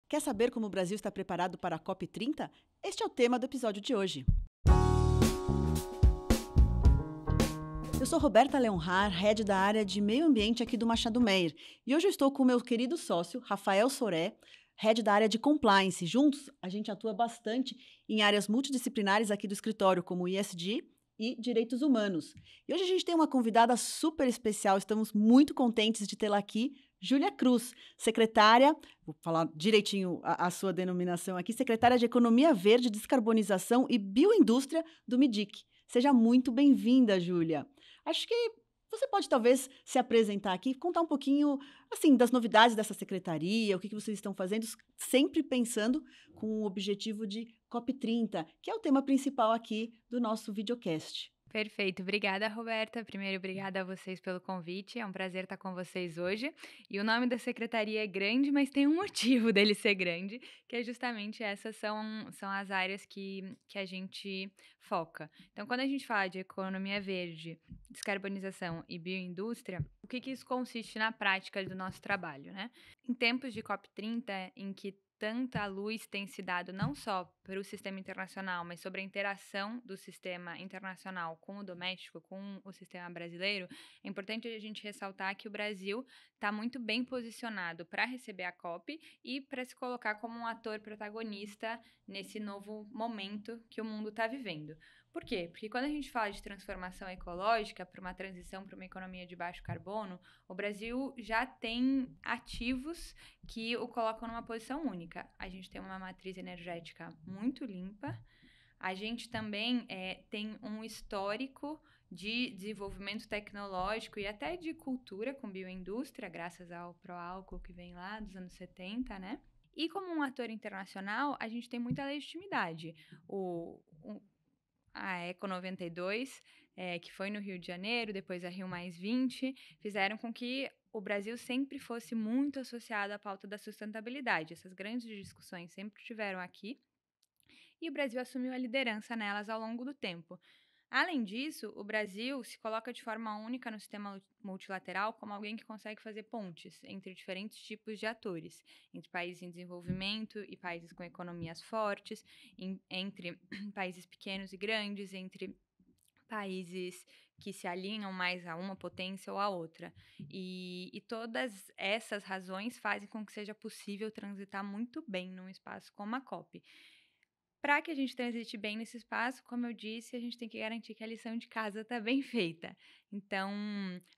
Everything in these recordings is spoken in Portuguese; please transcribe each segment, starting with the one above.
Quer saber como o Brasil está preparado para a COP30? Este é o tema do episódio de hoje. Eu sou Roberta Leonhard, head da área de meio ambiente aqui do Machado Meyer. E hoje eu estou com o meu querido sócio, Rafael Soré, head da área de compliance. Juntos, a gente atua bastante em áreas multidisciplinares aqui do escritório, como ESG e direitos humanos. E hoje a gente tem uma convidada super especial, estamos muito contentes de tê-la aqui, Júlia Cruz, secretária, vou falar direitinho a sua denominação aqui, secretária de Economia Verde, Descarbonização e Bioindústria do MIDIC. Seja muito bem-vinda, Júlia. Acho que você pode talvez se apresentar aqui, contar um pouquinho assim das novidades dessa secretaria, o que vocês estão fazendo, sempre pensando com o objetivo de COP30, que é o tema principal aqui do nosso videocast. Perfeito. Obrigada, Roberta. Primeiro, obrigada a vocês pelo convite. É um prazer estar com vocês hoje. E o nome da secretaria é grande, mas tem um motivo dele ser grande, que é justamente essas são as áreas que a gente foca. Então, quando a gente fala de economia verde, descarbonização e bioindústria, o que isso consiste na prática do nosso trabalho, né? Em tempos de COP30, em que tanta luz tem se dado não só para o sistema internacional, mas sobre a interação do sistema internacional com o doméstico, com o sistema brasileiro, é importante a gente ressaltar que o Brasil está muito bem posicionado para receber a COP e para se colocar como um ator protagonista nesse novo momento que o mundo está vivendo. Por quê? Porque quando a gente fala de transformação ecológica para uma transição para uma economia de baixo carbono, o Brasil já tem ativos que o colocam numa posição única. A gente tem uma matriz energética muito limpa, a gente também tem um histórico de desenvolvimento tecnológico e até de cultura com bioindústria, graças ao Proálcool que vem lá dos anos 70, né? E como um ator internacional, a gente tem muita legitimidade. A Eco 92, que foi no Rio de Janeiro, depois a Rio +20, fizeram com que o Brasil sempre fosse muito associado à pauta da sustentabilidade. Essas grandes discussões sempre estiveram aqui e o Brasil assumiu a liderança nelas ao longo do tempo. Além disso, o Brasil se coloca de forma única no sistema multilateral como alguém que consegue fazer pontes entre diferentes tipos de atores, entre países em desenvolvimento e países com economias fortes, entre países pequenos e grandes, entre países que se alinham mais a uma potência ou a outra. E todas essas razões fazem com que seja possível transitar muito bem num espaço como a COP. Para que a gente transite bem nesse espaço, como eu disse, a gente tem que garantir que a lição de casa está bem feita. Então,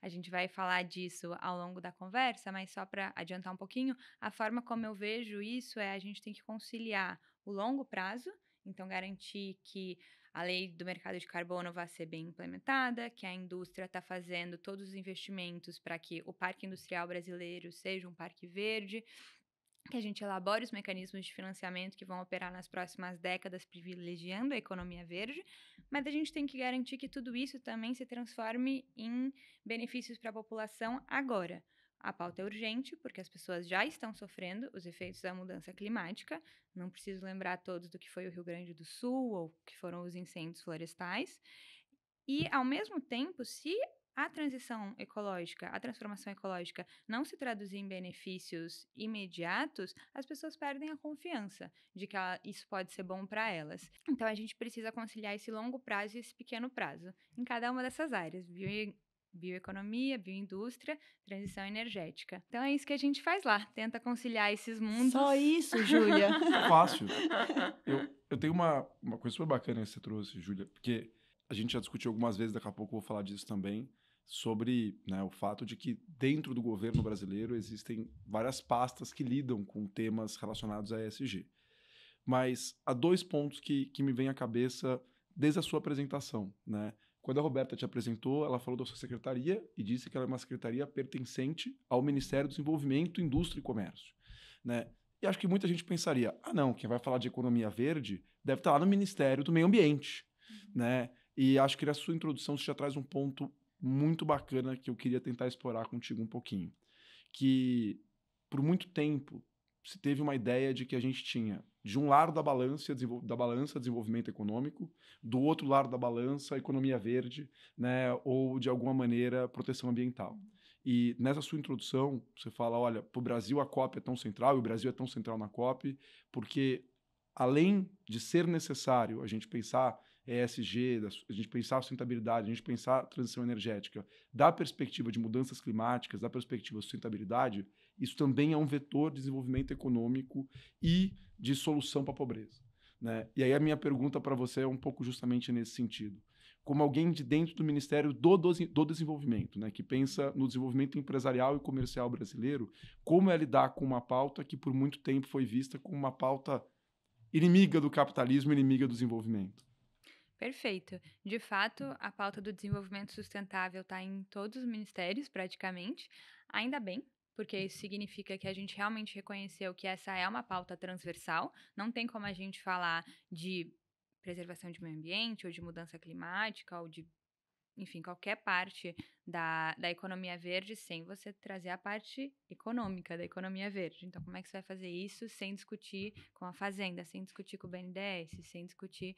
a gente vai falar disso ao longo da conversa, mas só para adiantar um pouquinho, a forma como eu vejo isso é a gente tem que conciliar o longo prazo, então garantir que a lei do mercado de carbono vai ser bem implementada, que a indústria está fazendo todos os investimentos para que o parque industrial brasileiro seja um parque verde, que a gente elabore os mecanismos de financiamento que vão operar nas próximas décadas, privilegiando a economia verde, mas a gente tem que garantir que tudo isso também se transforme em benefícios para a população agora. A pauta é urgente, porque as pessoas já estão sofrendo os efeitos da mudança climática. Não preciso lembrar todos do que foi o Rio Grande do Sul ou que foram os incêndios florestais. E, ao mesmo tempo, se a transição ecológica, a transformação ecológica não se traduzir em benefícios imediatos, as pessoas perdem a confiança de que isso pode ser bom para elas. Então, a gente precisa conciliar esse longo prazo e esse pequeno prazo em cada uma dessas áreas, bioeconomia, bioindústria, transição energética. Então, é isso que a gente faz lá, tenta conciliar esses mundos. Só isso, Júlia. Fácil. Eu tenho uma coisa super bacana que você trouxe, Júlia, porque a gente já discutiu algumas vezes, daqui a pouco eu vou falar disso também, sobre, né, o fato de que dentro do governo brasileiro existem várias pastas que lidam com temas relacionados a ESG. Mas há dois pontos que me vêm à cabeça desde a sua apresentação, né? Quando a Roberta te apresentou, ela falou da sua secretaria e disse que ela é uma secretaria pertencente ao Ministério do Desenvolvimento, Indústria e Comércio, né? E acho que muita gente pensaria, não, quem vai falar de economia verde deve estar lá no Ministério do Meio Ambiente, né? E acho que na sua introdução você já traz um ponto muito bacana que eu queria tentar explorar contigo um pouquinho. Que, por muito tempo, se teve uma ideia de que a gente tinha, de um lado da balança desenvolvimento econômico, do outro lado da balança economia verde, né? Ou, de alguma maneira, proteção ambiental. E nessa sua introdução, você fala, olha, para o Brasil a COP é tão central, e o Brasil é tão central na COP, porque além de ser necessário a gente pensar ESG, a gente pensar sustentabilidade, a gente pensar transição energética, da perspectiva de mudanças climáticas, da perspectiva de sustentabilidade, isso também é um vetor de desenvolvimento econômico e de solução para a pobreza, né? E aí a minha pergunta para você é um pouco justamente nesse sentido. Como alguém de dentro do Ministério do Desenvolvimento, né, que pensa no desenvolvimento empresarial e comercial brasileiro, como é lidar com uma pauta que por muito tempo foi vista como uma pauta inimiga do capitalismo, inimiga do desenvolvimento? Perfeito. De fato, a pauta do desenvolvimento sustentável está em todos os ministérios, praticamente. Ainda bem, porque isso significa que a gente realmente reconheceu que essa é uma pauta transversal. Não tem como a gente falar de preservação de meio ambiente, ou de mudança climática, ou de, enfim, qualquer parte da economia verde sem você trazer a parte econômica da economia verde. Então, como é que você vai fazer isso sem discutir com a Fazenda, sem discutir com o BNDES, sem discutir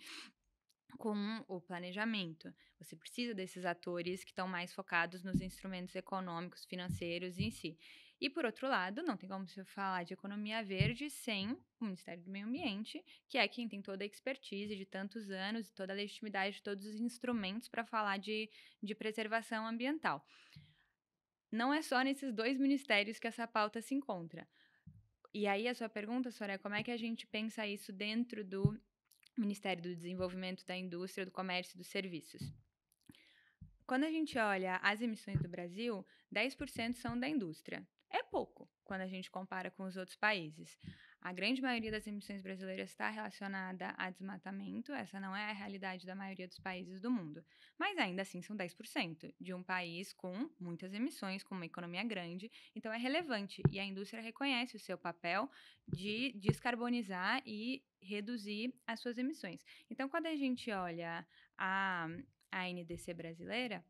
com o planejamento? Você precisa desses atores que estão mais focados nos instrumentos econômicos, financeiros em si. E, por outro lado, não tem como você falar de economia verde sem o Ministério do Meio Ambiente, que é quem tem toda a expertise de tantos anos e toda a legitimidade de todos os instrumentos para falar de preservação ambiental. Não é só nesses dois ministérios que essa pauta se encontra. E aí, a sua pergunta, Soraya, como é que a gente pensa isso dentro do Ministério do Desenvolvimento da Indústria, do Comércio e dos Serviços? Quando a gente olha as emissões do Brasil, 10% são da indústria. É pouco quando a gente compara com os outros países. A grande maioria das emissões brasileiras está relacionada a desmatamento, essa não é a realidade da maioria dos países do mundo. Mas ainda assim são 10% de um país com muitas emissões, com uma economia grande, então é relevante. E a indústria reconhece o seu papel de descarbonizar e reduzir as suas emissões. Então, quando a gente olha a NDC brasileira,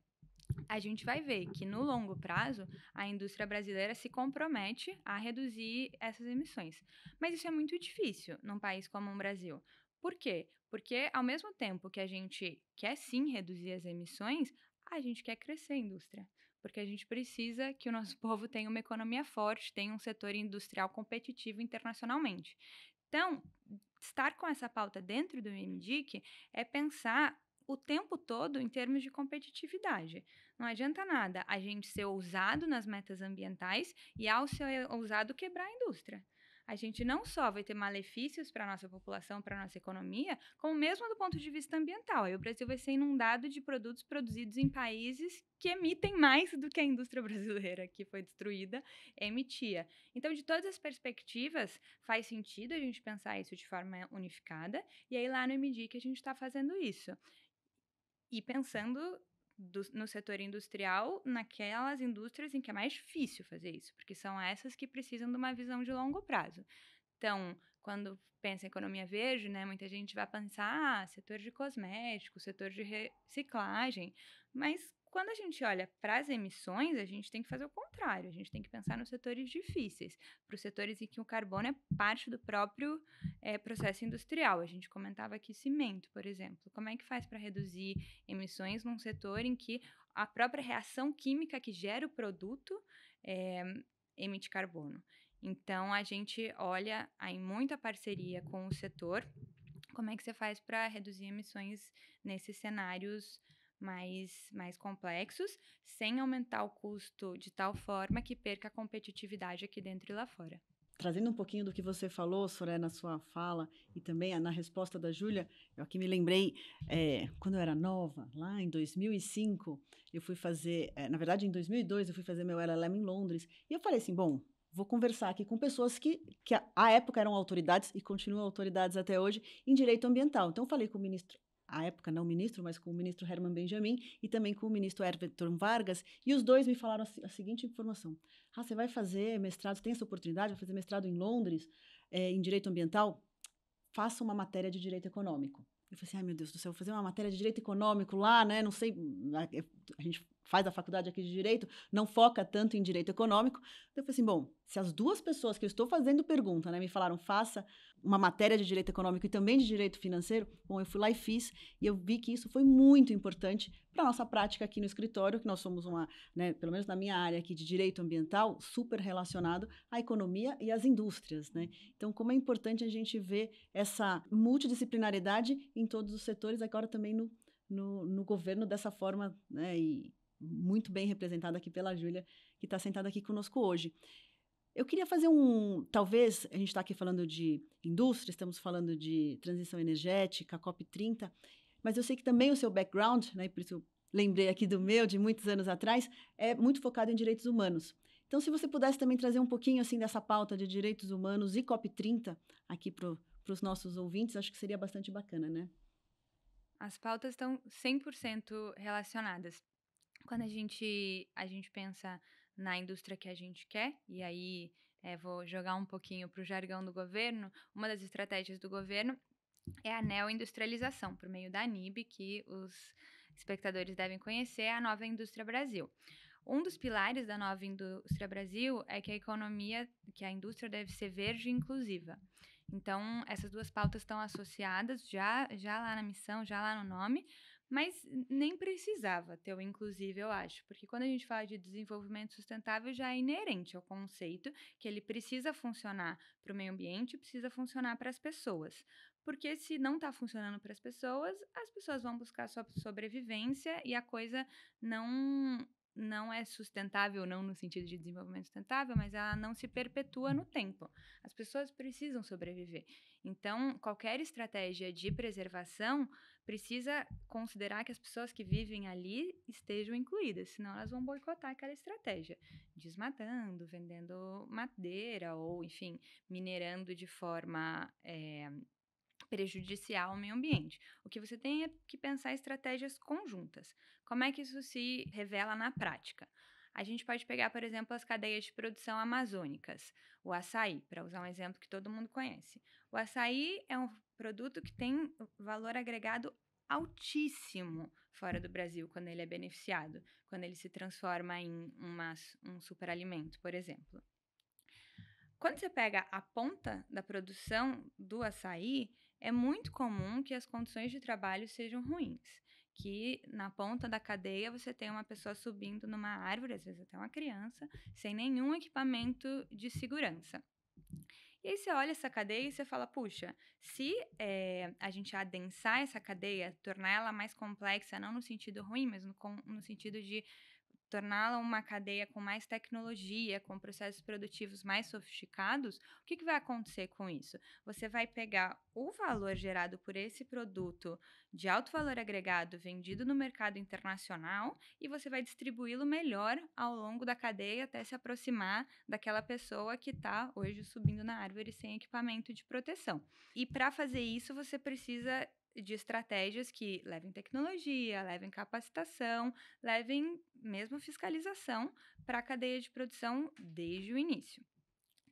a gente vai ver que no longo prazo a indústria brasileira se compromete a reduzir essas emissões. Mas isso é muito difícil num país como o Brasil. Por quê? Porque ao mesmo tempo que a gente quer sim reduzir as emissões, a gente quer crescer a indústria. Porque a gente precisa que o nosso povo tenha uma economia forte, tenha um setor industrial competitivo internacionalmente. Então, estar com essa pauta dentro do MDIC é pensar o tempo todo em termos de competitividade. Não adianta nada a gente ser ousado nas metas ambientais e, ao ser ousado, quebrar a indústria. A gente não só vai ter malefícios para a nossa população, para a nossa economia, como mesmo do ponto de vista ambiental. Aí o Brasil vai ser inundado de produtos produzidos em países que emitem mais do que a indústria brasileira, que foi destruída, emitia. Então, de todas as perspectivas, faz sentido a gente pensar isso de forma unificada, e aí lá no MDIC a gente está fazendo isso. E pensando no setor industrial, naquelas indústrias em que é mais difícil fazer isso, porque são essas que precisam de uma visão de longo prazo. Então, quando pensa em economia verde, né, muita gente vai pensar, setor de cosméticos, setor de reciclagem, mas quando a gente olha para as emissões, a gente tem que fazer o contrário, a gente tem que pensar nos setores difíceis, para os setores em que o carbono é parte do próprio processo industrial. A gente comentava aqui cimento, por exemplo. Como é que faz para reduzir emissões num setor em que a própria reação química que gera o produto emite carbono? Então, a gente olha em muita parceria com o setor, como é que você faz para reduzir emissões nesses cenários mais complexos, sem aumentar o custo de tal forma que perca a competitividade aqui dentro e lá fora. Trazendo um pouquinho do que você falou, Soraya, na sua fala e também na resposta da Júlia, eu aqui me lembrei, quando eu era nova, lá em 2005, eu fui fazer, na verdade em 2002, eu fui fazer meu LLM em Londres, e eu falei assim, bom, vou conversar aqui com pessoas que à época eram autoridades e continuam autoridades até hoje em direito ambiental. Então eu falei com o ministro, à época não ministro, mas com o ministro Herman Benjamin e também com o ministro Everton Vargas, e os dois me falaram a seguinte informação: você vai fazer mestrado, tem essa oportunidade, vai fazer mestrado em Londres, em direito ambiental? Faça uma matéria de direito econômico. Eu falei assim, ai meu Deus do céu, vou fazer uma matéria de direito econômico lá, né? Não sei, a gente faz a faculdade aqui de Direito, não foca tanto em Direito Econômico. Então, eu falei assim, bom, se as duas pessoas que eu estou fazendo pergunta, né, me falaram, faça uma matéria de Direito Econômico e também de Direito Financeiro, bom, eu fui lá e fiz, e eu vi que isso foi muito importante para a nossa prática aqui no escritório, que nós somos uma, né, pelo menos na minha área aqui de Direito Ambiental, super relacionado à economia e às indústrias, né? Então, como é importante a gente ver essa multidisciplinaridade em todos os setores, agora também no governo dessa forma, né, e muito bem representada aqui pela Júlia, que está sentada aqui conosco hoje. Eu queria fazer talvez, a gente está aqui falando de indústria, estamos falando de transição energética, COP30, mas eu sei que também o seu background, né, por isso eu lembrei aqui do meu, de muitos anos atrás, é muito focado em direitos humanos. Então, se você pudesse também trazer um pouquinho assim dessa pauta de direitos humanos e COP30 aqui para os nossos ouvintes, acho que seria bastante bacana, né? As pautas estão 100% relacionadas. Quando a gente pensa na indústria que a gente quer, e aí vou jogar um pouquinho para o jargão do governo, uma das estratégias do governo é a neoindustrialização, por meio da ANIB, que os espectadores devem conhecer, é a Nova Indústria Brasil. Um dos pilares da Nova Indústria Brasil é que a indústria deve ser verde e inclusiva. Então, essas duas pautas estão associadas já lá na missão, já lá no nome, mas nem precisava ter o inclusive, eu acho, porque quando a gente fala de desenvolvimento sustentável, já é inerente ao conceito que ele precisa funcionar para o meio ambiente, precisa funcionar para as pessoas. Porque se não está funcionando para as pessoas vão buscar sua sobrevivência e a coisa não é sustentável, não no sentido de desenvolvimento sustentável, mas ela não se perpetua no tempo. As pessoas precisam sobreviver. Então, qualquer estratégia de preservação precisa considerar que as pessoas que vivem ali estejam incluídas, senão elas vão boicotar aquela estratégia, desmatando, vendendo madeira ou, enfim, minerando de forma prejudicial ao meio ambiente. O que você tem é que pensar em estratégias conjuntas. Como é que isso se revela na prática? A gente pode pegar, por exemplo, as cadeias de produção amazônicas, o açaí, para usar um exemplo que todo mundo conhece. O açaí é um produto que tem valor agregado altíssimo fora do Brasil quando ele é beneficiado, quando ele se transforma em um superalimento, por exemplo. Quando você pega a ponta da produção do açaí, é muito comum que as condições de trabalho sejam ruins. Que na ponta da cadeia você tem uma pessoa subindo numa árvore, às vezes até uma criança, sem nenhum equipamento de segurança. E aí você olha essa cadeia e você fala, puxa, se a gente adensar essa cadeia, tornar ela mais complexa, não no sentido ruim, mas no sentido de torná-la uma cadeia com mais tecnologia, com processos produtivos mais sofisticados, o que vai acontecer com isso? Você vai pegar o valor gerado por esse produto de alto valor agregado vendido no mercado internacional e você vai distribuí-lo melhor ao longo da cadeia até se aproximar daquela pessoa que está hoje subindo na árvore sem equipamento de proteção. E para fazer isso, você precisa de estratégias que levem tecnologia, levem capacitação, levem mesmo fiscalização para a cadeia de produção desde o início.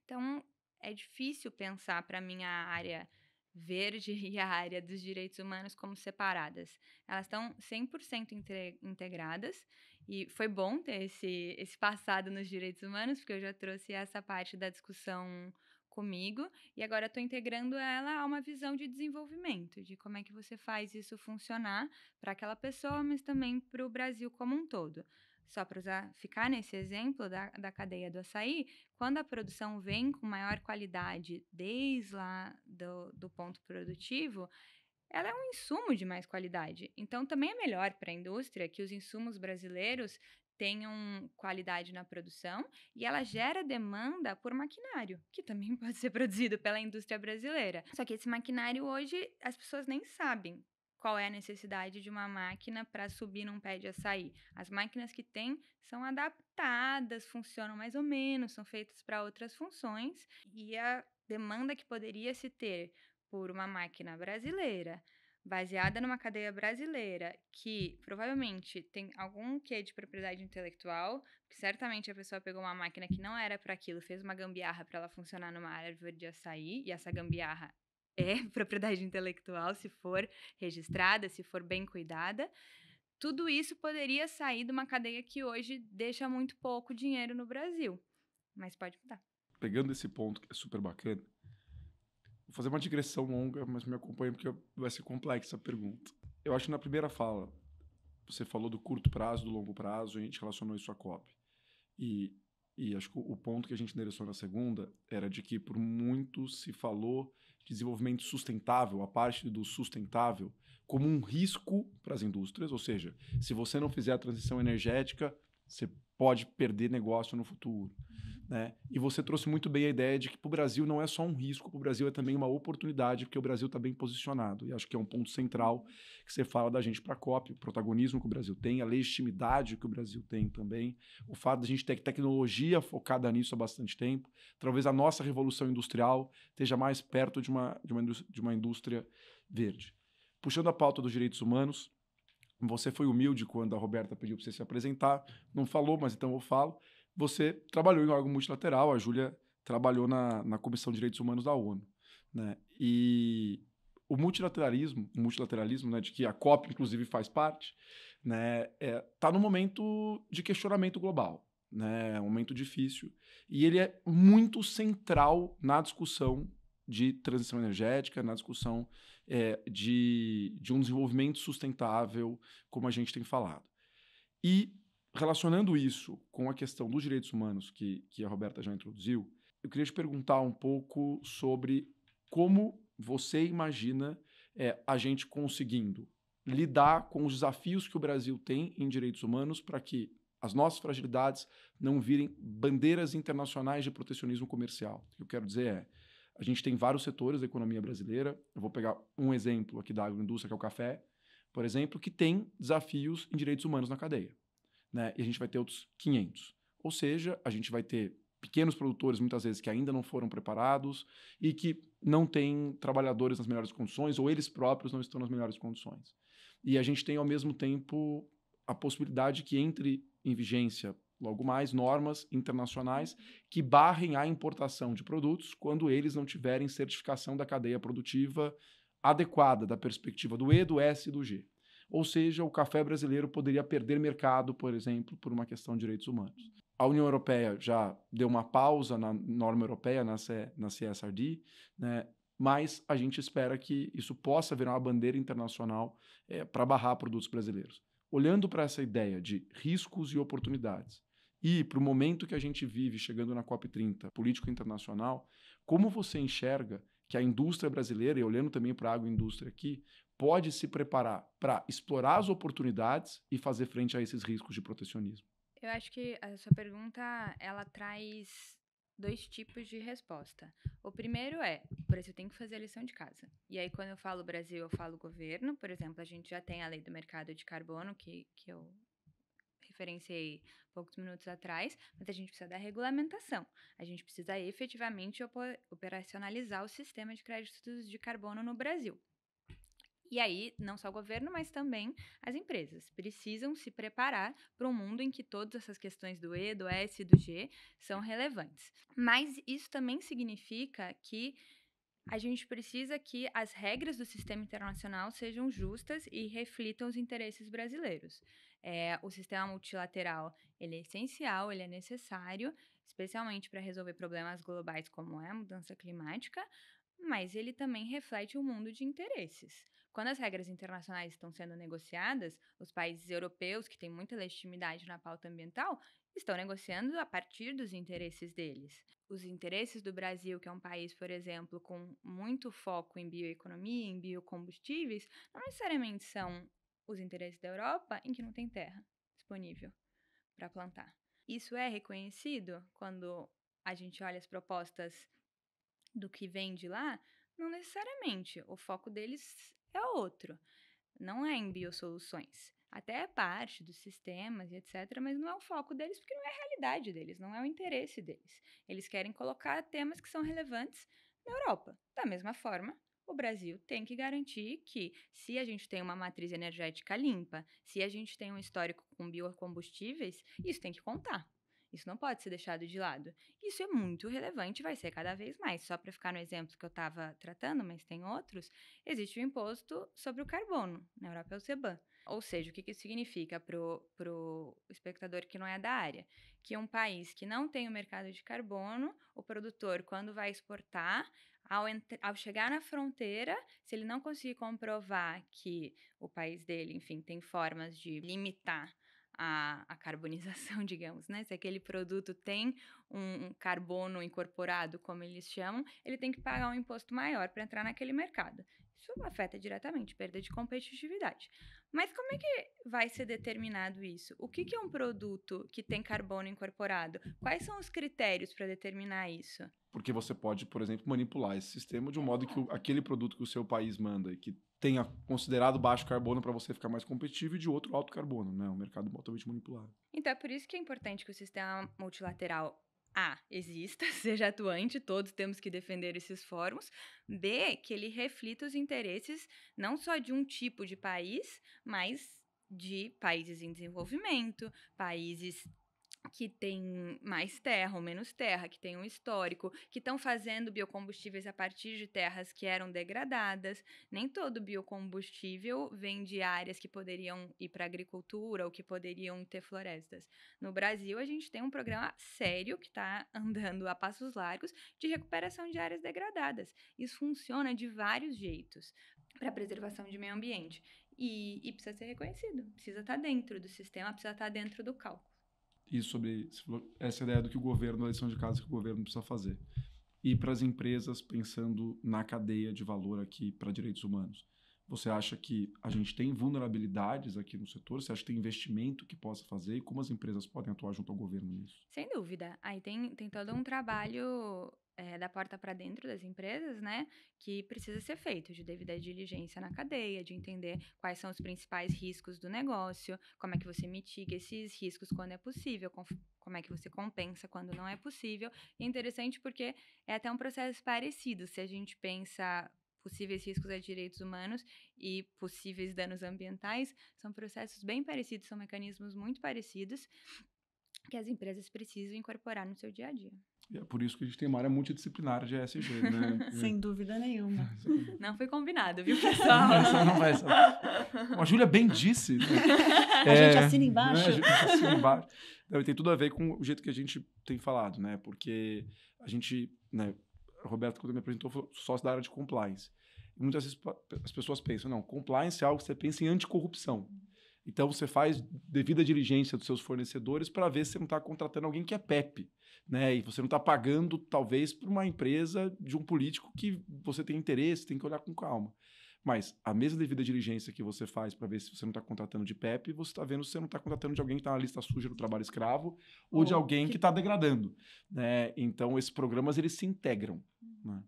Então, é difícil pensar para mim a área verde e a área dos direitos humanos como separadas. Elas estão 100% integradas e foi bom ter esse passado nos direitos humanos, porque eu já trouxe essa parte da discussão comigo e agora estou integrando ela a uma visão de desenvolvimento, de como é que você faz isso funcionar para aquela pessoa, mas também para o Brasil como um todo. Só para ficar nesse exemplo da cadeia do açaí, quando a produção vem com maior qualidade desde lá do ponto produtivo, ela é um insumo de mais qualidade. Então, também é melhor para a indústria que os insumos brasileiros tenham qualidade na produção e ela gera demanda por maquinário, que também pode ser produzido pela indústria brasileira. Só que esse maquinário hoje as pessoas nem sabem qual é a necessidade de uma máquina para subir num pé de açaí. As máquinas que tem são adaptadas, funcionam mais ou menos, são feitas para outras funções e a demanda que poderia se ter por uma máquina brasileira, baseada numa cadeia brasileira, que provavelmente tem algum quê de propriedade intelectual, porque certamente a pessoa pegou uma máquina que não era para aquilo, fez uma gambiarra para ela funcionar numa árvore de açaí, e essa gambiarra é propriedade intelectual, se for registrada, se for bem cuidada. tudo isso poderia sair de uma cadeia que hoje deixa muito pouco dinheiro no Brasil. Mas pode mudar. Pegando esse ponto que é super bacana, vou fazer uma digressão longa, mas me acompanhe porque vai ser complexa a pergunta. Eu acho que na primeira fala, você falou do curto prazo, do longo prazo, e a gente relacionou isso à COP. E acho que o ponto que a gente endereçou na segunda era de que por muito se falou de desenvolvimento sustentável, a parte do sustentável, como um risco para as indústrias, ou seja, se você não fizer a transição energética, você pode perder negócio no futuro. Né? E você trouxe muito bem a ideia de que para o Brasil não é só um risco, para o Brasil é também uma oportunidade, porque o Brasil está bem posicionado. E acho que é um ponto central que você fala da gente para a COP, o protagonismo que o Brasil tem, a legitimidade que o Brasil tem também, o fato de a gente ter tecnologia focada nisso há bastante tempo, talvez a nossa revolução industrial esteja mais perto de uma indústria verde. Puxando a pauta dos direitos humanos, você foi humilde quando a Roberta pediu para você se apresentar, não falou, mas então eu falo. Você trabalhou em órgão multilateral, a Júlia trabalhou na Comissão de Direitos Humanos da ONU. Né? E o multilateralismo, né, de que a COP, inclusive, faz parte, né, tá num momento de questionamento global. Né, é um momento difícil. E ele é muito central na discussão de transição energética, na discussão de um desenvolvimento sustentável, como a gente tem falado. E relacionando isso com a questão dos direitos humanos que a Roberta já introduziu, eu queria te perguntar um pouco sobre como você imagina a gente conseguindo lidar com os desafios que o Brasil tem em direitos humanos para que as nossas fragilidades não virem bandeiras internacionais de protecionismo comercial. O que eu quero dizer é, a gente tem vários setores da economia brasileira, eu vou pegar um exemplo aqui da agroindústria, que é o café, por exemplo, que tem desafios em direitos humanos na cadeia. Né? E a gente vai ter outros 500. Ou seja, a gente vai ter pequenos produtores, muitas vezes, que ainda não foram preparados e que não têm trabalhadores nas melhores condições, ou eles próprios não estão nas melhores condições. E a gente tem, ao mesmo tempo, a possibilidade que entre em vigência, logo mais, normas internacionais que barrem a importação de produtos quando eles não tiverem certificação da cadeia produtiva adequada, da perspectiva do E, do S e do G. Ou seja, o café brasileiro poderia perder mercado, por exemplo, por uma questão de direitos humanos. A União Europeia já deu uma pausa na norma europeia, na CSRD, né? Mas a gente espera que isso possa virar uma bandeira internacional para barrar produtos brasileiros. Olhando para essa ideia de riscos e oportunidades e para o momento que a gente vive, chegando na COP30, político internacional, como você enxerga que a indústria brasileira, e olhando também para a agroindústria aqui, pode se preparar para explorar as oportunidades e fazer frente a esses riscos de protecionismo? Eu acho que a sua pergunta, ela traz 2 tipos de resposta. O primeiro é, o Brasil tem que fazer a lição de casa. E aí, quando eu falo Brasil, eu falo governo. Por exemplo, a gente já tem a lei do mercado de carbono, que eu referenciei poucos minutos atrás, mas a gente precisa da regulamentação. A gente precisa efetivamente operacionalizar o sistema de créditos de carbono no Brasil. E aí, não só o governo, mas também as empresas precisam se preparar para um mundo em que todas essas questões do E, do S e do G são relevantes. Mas isso também significa que a gente precisa que as regras do sistema internacional sejam justas e reflitam os interesses brasileiros. O sistema multilateral ele é essencial, ele é necessário, especialmente para resolver problemas globais como é a mudança climática, mas ele também reflete um mundo de interesses. Quando as regras internacionais estão sendo negociadas, os países europeus, que têm muita legitimidade na pauta ambiental, estão negociando a partir dos interesses deles. Os interesses do Brasil, que é um país, por exemplo, com muito foco em bioeconomia, em biocombustíveis, não necessariamente são os interesses da Europa, em que não tem terra disponível para plantar. Isso é reconhecido quando a gente olha as propostas do que vem de lá? Não necessariamente. O foco deles é outro. Não é em biosoluções. Até é parte dos sistemas e etc., mas não é o foco deles porque não é a realidade deles, não é o interesse deles. Eles querem colocar temas que são relevantes na Europa. Da mesma forma, o Brasil tem que garantir que, se a gente tem uma matriz energética limpa, se a gente tem um histórico com biocombustíveis, isso tem que contar. Isso não pode ser deixado de lado. Isso é muito relevante e vai ser cada vez mais. Só para ficar no exemplo que eu estava tratando, mas tem outros, existe o imposto sobre o carbono, na Europa é o CBAM. Ou seja, o que isso significa para o espectador que não é da área? Que um país que não tem o mercado de carbono, o produtor, quando vai exportar, ao chegar na fronteira, se ele não conseguir comprovar que o país dele, enfim, tem formas de limitar a carbonização, digamos, né? Se aquele produto tem um carbono incorporado, como eles chamam, ele tem que pagar um imposto maior para entrar naquele mercado. Isso afeta diretamente perda de competitividade. Mas como é que vai ser determinado isso? O que é um produto que tem carbono incorporado? Quais são os critérios para determinar isso? Porque você pode, por exemplo, manipular esse sistema de um modo que aquele produto que o seu país manda e que tenha considerado baixo carbono para você ficar mais competitivo e de outro alto carbono, né? Um mercado altamente manipulado. Então, é por isso que é importante que o sistema multilateral exista, seja atuante, todos temos que defender esses fóruns. B, que ele reflita os interesses não só de um tipo de país, mas de países em desenvolvimento, países que têm mais terra ou menos terra, que têm um histórico, que estão fazendo biocombustíveis a partir de terras que eram degradadas. Nem todo biocombustível vem de áreas que poderiam ir para a agricultura ou que poderiam ter florestas. No Brasil, a gente tem um programa sério que está andando a passos largos de recuperação de áreas degradadas. Isso funciona de vários jeitos para a preservação de meio ambiente. E precisa ser reconhecido, precisa estar dentro do sistema, precisa estar dentro do cálculo. E sobre essa ideia do que o governo, a lição de casa que o governo precisa fazer. E para as empresas, pensando na cadeia de valor aqui para direitos humanos. Você acha que a gente tem vulnerabilidades aqui no setor? Você acha que tem investimento que possa fazer? E como as empresas podem atuar junto ao governo nisso? Sem dúvida. Aí tem todo um trabalho da porta para dentro das empresas, né, que precisa ser feito, de devida diligência na cadeia, de entender quais são os principais riscos do negócio, como é que você mitiga esses riscos quando é possível, como é que você compensa quando não é possível. E é interessante porque é até um processo parecido, se a gente pensa possíveis riscos a direitos humanos e possíveis danos ambientais, são processos bem parecidos, são mecanismos muito parecidos que as empresas precisam incorporar no seu dia a dia. E é por isso que a gente tem uma área multidisciplinar de ESG, né? Sem dúvida nenhuma. Não foi combinado, viu, pessoal? Não vai, a Júlia bem disse. Né? A gente assina embaixo. Né? A gente assina embaixo. Então, tem tudo a ver com o jeito que a gente tem falado, né? Porque a gente, né? A Roberta, quando me apresentou, falou sócio da área de compliance. E muitas vezes as pessoas pensam, não, compliance é algo que você pensa em anticorrupção. Então, você faz devida diligência dos seus fornecedores para ver se você não está contratando alguém que é PEP, né? E você não está pagando, talvez, para uma empresa de um político que você tem interesse, tem que olhar com calma. Mas a mesma devida diligência que você faz para ver se você não está contratando de PEP, você está vendo se você não está contratando de alguém que está na lista suja do trabalho escravo ou de alguém que está degradando, né? Então, esses programas, eles se integram, né?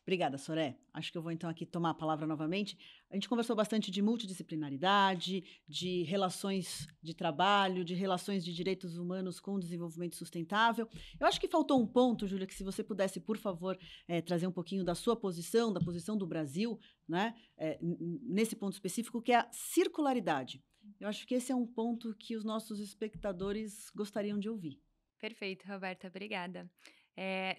Obrigada, Soré. Acho que eu vou então aqui tomar a palavra novamente. A gente conversou bastante de multidisciplinaridade, de relações de trabalho, de relações de direitos humanos com desenvolvimento sustentável. Eu acho que faltou um ponto, Júlia, que se você pudesse, por favor, trazer um pouquinho da sua posição, da posição do Brasil, né, nesse ponto específico, que é a circularidade. Eu acho que esse é um ponto que os nossos espectadores gostariam de ouvir. Perfeito, Roberta, obrigada.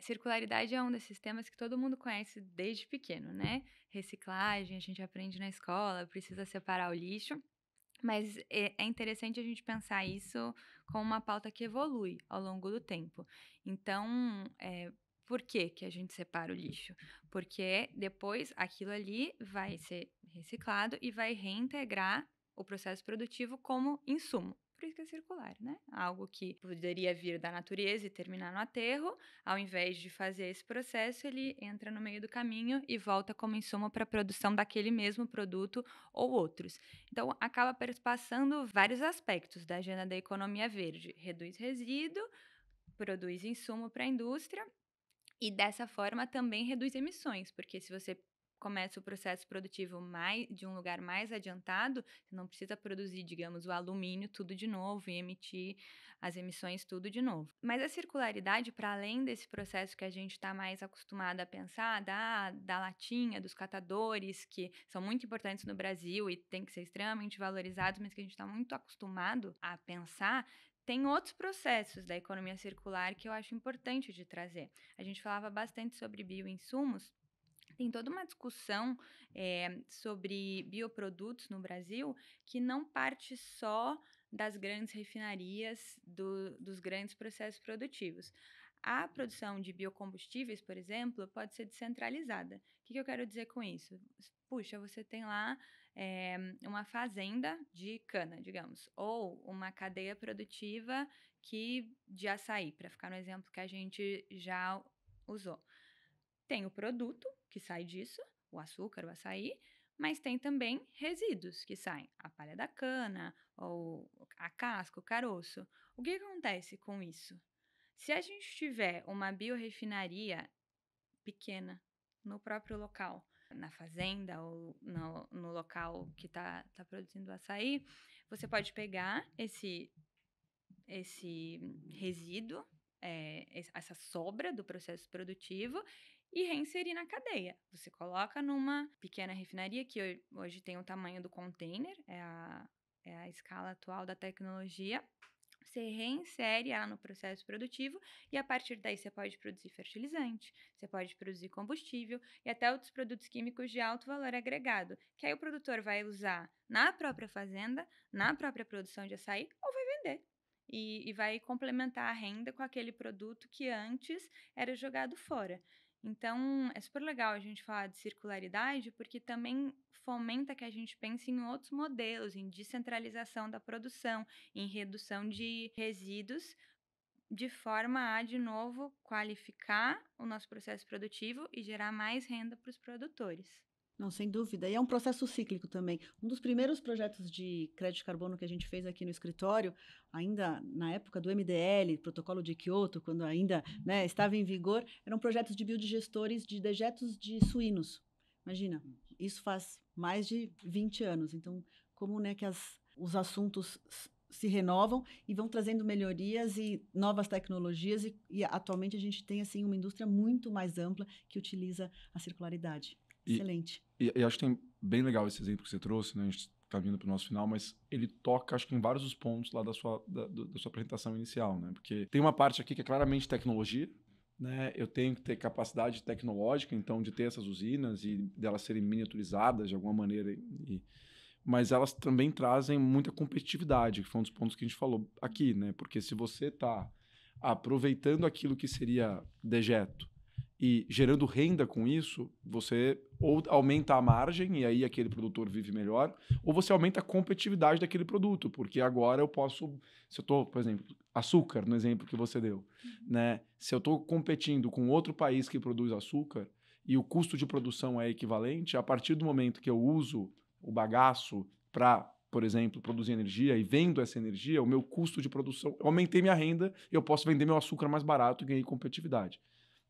Circularidade é um desses temas que todo mundo conhece desde pequeno, né? Reciclagem, a gente aprende na escola, precisa separar o lixo, mas é interessante a gente pensar isso como uma pauta que evolui ao longo do tempo. Então, por que a gente separa o lixo? Porque depois aquilo ali vai ser reciclado e vai reintegrar o processo produtivo como insumo. Por isso que é circular, né? Algo que poderia vir da natureza e terminar no aterro, ao invés de fazer esse processo, ele entra no meio do caminho e volta como insumo para a produção daquele mesmo produto ou outros. Então, acaba perpassando vários aspectos da agenda da economia verde. Reduz resíduo, produz insumo para a indústria e, dessa forma, também reduz emissões, porque se você começa o processo produtivo de um lugar mais adiantado, você não precisa produzir, digamos, o alumínio tudo de novo e emitir as emissões tudo de novo. Mas a circularidade, para além desse processo que a gente está mais acostumado a pensar, da latinha, dos catadores, que são muito importantes no Brasil e tem que ser extremamente valorizados, mas que a gente está muito acostumado a pensar, tem outros processos da economia circular que eu acho importante de trazer. A gente falava bastante sobre bioinsumos. Tem toda uma discussão sobre bioprodutos no Brasil que não parte só das grandes refinarias, dos grandes processos produtivos. A produção de biocombustíveis, por exemplo, pode ser descentralizada. O que eu quero dizer com isso? Puxa, você tem lá uma fazenda de cana, digamos, ou uma cadeia produtiva de açaí, para ficar no exemplo que a gente já usou. Tem o produto que sai disso, o açúcar, o açaí, mas tem também resíduos que saem, a palha da cana, ou a casca, o caroço. O que acontece com isso? Se a gente tiver uma biorrefinaria pequena no próprio local, na fazenda ou no local que está produzindo açaí, você pode pegar esse resíduo, essa sobra do processo produtivo e reinserir na cadeia. Você coloca numa pequena refinaria que hoje tem o tamanho do container, é a escala atual da tecnologia. Você reinsere ela no processo produtivo e a partir daí você pode produzir fertilizante, você pode produzir combustível e até outros produtos químicos de alto valor agregado, que aí o produtor vai usar na própria fazenda, na própria produção de açaí ou vai vender. E vai complementar a renda com aquele produto que antes era jogado fora. Então, é super legal a gente falar de circularidade, porque também fomenta que a gente pense em outros modelos, em descentralização da produção, em redução de resíduos, de forma a, de novo, qualificar o nosso processo produtivo e gerar mais renda para os produtores. Não, sem dúvida. E é um processo cíclico também. Um dos primeiros projetos de crédito de carbono que a gente fez aqui no escritório, ainda na época do MDL, Protocolo de Kyoto, quando ainda estava em vigor, eram projetos de biodigestores de dejetos de suínos. Imagina, isso faz mais de 20 anos. Então, como que os assuntos se renovam e vão trazendo melhorias e novas tecnologias e atualmente a gente tem assim uma indústria muito mais ampla que utiliza a circularidade. Excelente. E acho que tem bem legal esse exemplo que você trouxe, né? A gente está vindo para o nosso final, mas ele toca, acho que em vários dos pontos lá da sua apresentação inicial, né? Porque tem uma parte aqui que é claramente tecnologia, né? Eu tenho que ter capacidade tecnológica, então, de ter essas usinas e delas serem miniaturizadas de alguma maneira, mas elas também trazem muita competitividade, que foi um dos pontos que a gente falou aqui, né? Porque se você está aproveitando aquilo que seria dejeto e gerando renda com isso, você ou aumenta a margem e aí aquele produtor vive melhor, ou você aumenta a competitividade daquele produto, porque agora eu posso, se eu estou, por exemplo, açúcar, no exemplo que você deu, né? Se eu estou competindo com outro país que produz açúcar e o custo de produção é equivalente, a partir do momento que eu uso o bagaço para, por exemplo, produzir energia e vendo essa energia, o meu custo de produção, eu aumentei minha renda, eu posso vender meu açúcar mais barato e ganhei competitividade.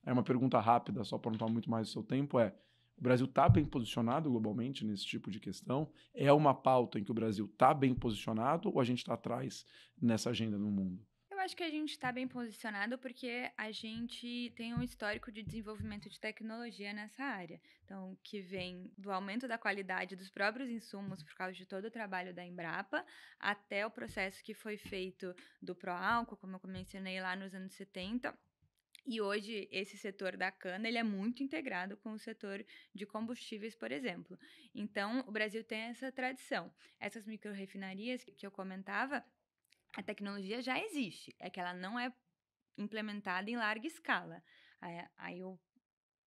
É uma pergunta rápida, só para não tomar muito mais do seu tempo, o Brasil está bem posicionado globalmente nesse tipo de questão? É uma pauta em que o Brasil está bem posicionado ou a gente está atrás nessa agenda no mundo? Eu acho que a gente está bem posicionado porque a gente tem um histórico de desenvolvimento de tecnologia nessa área. Então, que vem do aumento da qualidade dos próprios insumos por causa de todo o trabalho da Embrapa, até o processo que foi feito do Proálcool, como eu mencionei lá nos anos 70, e hoje, esse setor da cana, ele é muito integrado com o setor de combustíveis, por exemplo. Então, o Brasil tem essa tradição. Essas micro-refinarias que eu comentava, a tecnologia já existe, é que ela não é implementada em larga escala. Aí o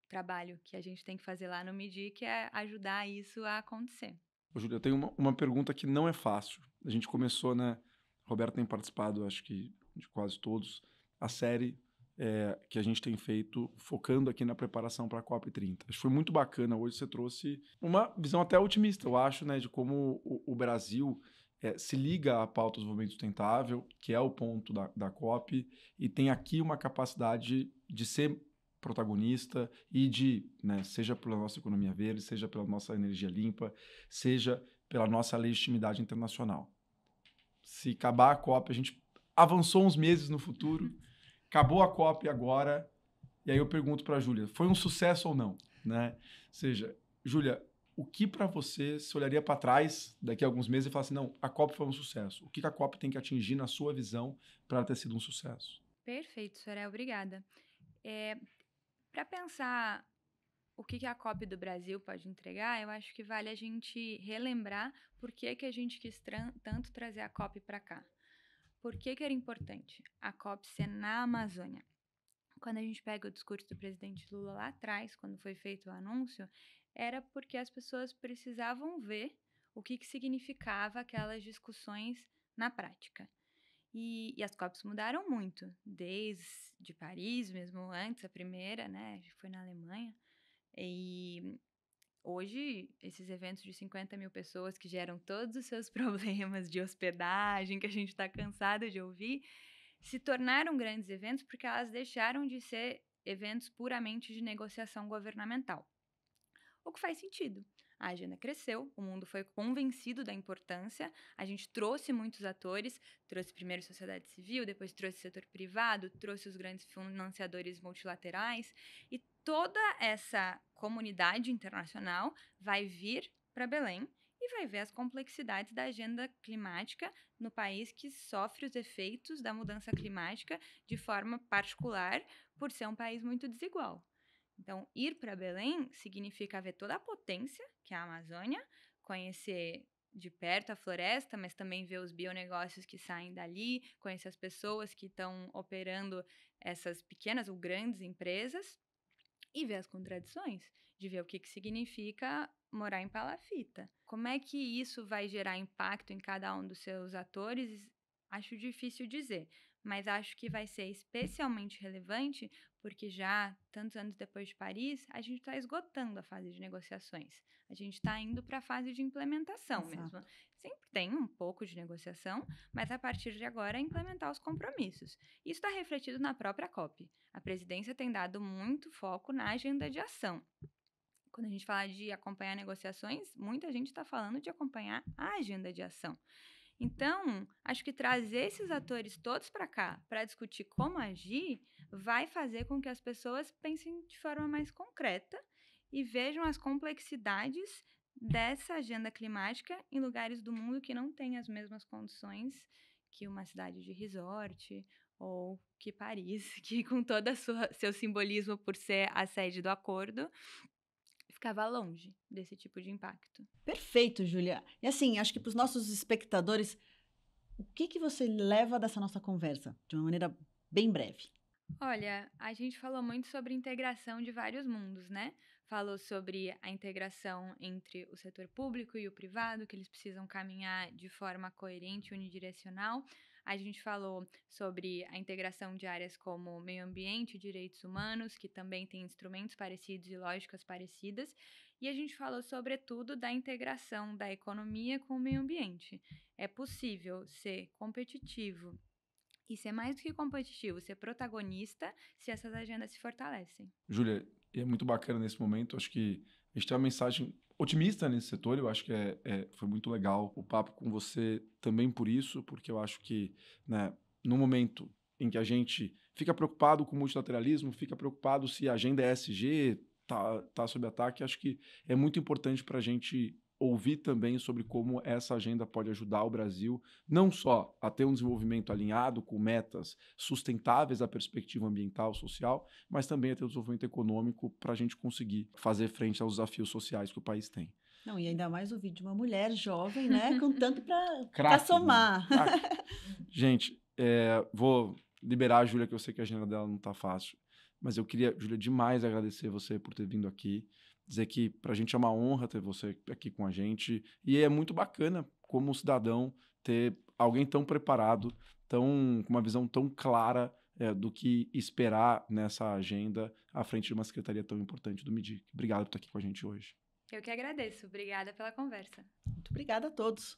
trabalho que a gente tem que fazer lá no MIDIC é ajudar isso a acontecer. Ô, Júlia, eu tenho uma pergunta que não é fácil. A gente começou, né? Roberto tem participado, acho que de quase todos, a série que a gente tem feito focando aqui na preparação para a COP30. Acho que foi muito bacana. Hoje você trouxe uma visão até otimista, eu acho, né, de como o Brasil se liga à pauta do desenvolvimento sustentável, que é o ponto da COP, e tem aqui uma capacidade de ser protagonista e de, né, seja pela nossa economia verde, seja pela nossa energia limpa, seja pela nossa legitimidade internacional. Se acabar a COP, a gente avançou uns meses no futuro, acabou a COP agora, e aí eu pergunto para a Júlia, foi um sucesso ou não? Né? Ou seja, Júlia, o que para você se olharia para trás daqui a alguns meses e falar assim, não, a COP foi um sucesso. O que a COP tem que atingir na sua visão para ter sido um sucesso? Perfeito, Soraya, obrigada. Para pensar o que a COP do Brasil pode entregar, eu acho que vale a gente relembrar por que a gente quis tanto trazer a COP para cá. Por que era importante a COP ser na Amazônia? Quando a gente pega o discurso do presidente Lula lá atrás, quando foi feito o anúncio, era porque as pessoas precisavam ver o que significava aquelas discussões na prática. E as COPs mudaram muito, desde Paris, mesmo antes, a primeira, né, foi na Alemanha. E hoje, esses eventos de 50 mil pessoas que geram todos os seus problemas de hospedagem, que a gente está cansado de ouvir, se tornaram grandes eventos porque elas deixaram de ser eventos puramente de negociação governamental. O que faz sentido. A agenda cresceu, o mundo foi convencido da importância, a gente trouxe muitos atores, trouxe primeiro a sociedade civil, depois trouxe o setor privado, trouxe os grandes financiadores multilaterais, e toda essa comunidade internacional vai vir para Belém e vai ver as complexidades da agenda climática no país que sofre os efeitos da mudança climática de forma particular por ser um país muito desigual. Então, ir para Belém significa ver toda a potência, que é a Amazônia, conhecer de perto a floresta, mas também ver os bionegócios que saem dali, conhecer as pessoas que estão operando essas pequenas ou grandes empresas e ver as contradições, de ver o que significa morar em Palafita. Como é que isso vai gerar impacto em cada um dos seus atores? Acho difícil dizer, mas acho que vai ser especialmente relevante porque já, tantos anos depois de Paris, a gente está esgotando a fase de negociações. A gente está indo para a fase de implementação mesmo. Sempre tem um pouco de negociação, mas a partir de agora é implementar os compromissos. Isso está refletido na própria COP. A presidência tem dado muito foco na agenda de ação. Quando a gente fala de acompanhar negociações, muita gente está falando de acompanhar a agenda de ação. Então, acho que trazer esses atores todos para cá para discutir como agir vai fazer com que as pessoas pensem de forma mais concreta e vejam as complexidades dessa agenda climática em lugares do mundo que não têm as mesmas condições que uma cidade de resort ou que Paris, que com todo seu simbolismo por ser a sede do acordo, ficava longe desse tipo de impacto. Perfeito, Júlia. E assim, acho que para os nossos espectadores, o que você leva dessa nossa conversa, de uma maneira bem breve? Olha, a gente falou muito sobre integração de vários mundos, né? Falou sobre a integração entre o setor público e o privado, que eles precisam caminhar de forma coerente e unidirecional. A gente falou sobre a integração de áreas como meio ambiente e direitos humanos, que também têm instrumentos parecidos e lógicas parecidas. E a gente falou, sobretudo, da integração da economia com o meio ambiente. É possível ser competitivo e ser mais do que competitivo, ser protagonista, se essas agendas se fortalecem. Júlia, é muito bacana nesse momento. Acho que a gente tem uma mensagem otimista nesse setor. Eu acho que foi muito legal o papo com você também por isso, porque eu acho que, né, no momento em que a gente fica preocupado com o multilateralismo, fica preocupado se a agenda ESG tá sob ataque, acho que é muito importante para a gente ouvir também sobre como essa agenda pode ajudar o Brasil não só a ter um desenvolvimento alinhado com metas sustentáveis da perspectiva ambiental, social, mas também a ter um desenvolvimento econômico para a gente conseguir fazer frente aos desafios sociais que o país tem. Não, e ainda mais ouvir de uma mulher jovem, né, com tanto para Né? somar. Gente, vou liberar a Júlia, que eu sei que a agenda dela não está fácil, mas eu queria, Júlia, demais agradecer você por ter vindo aqui, dizer que para a gente é uma honra ter você aqui com a gente, e é muito bacana, como cidadão, ter alguém tão preparado, com uma visão tão clara do que esperar nessa agenda à frente de uma secretaria tão importante do MIDIC. Obrigado por estar aqui com a gente hoje. Eu que agradeço. Obrigada pela conversa. Muito obrigada a todos.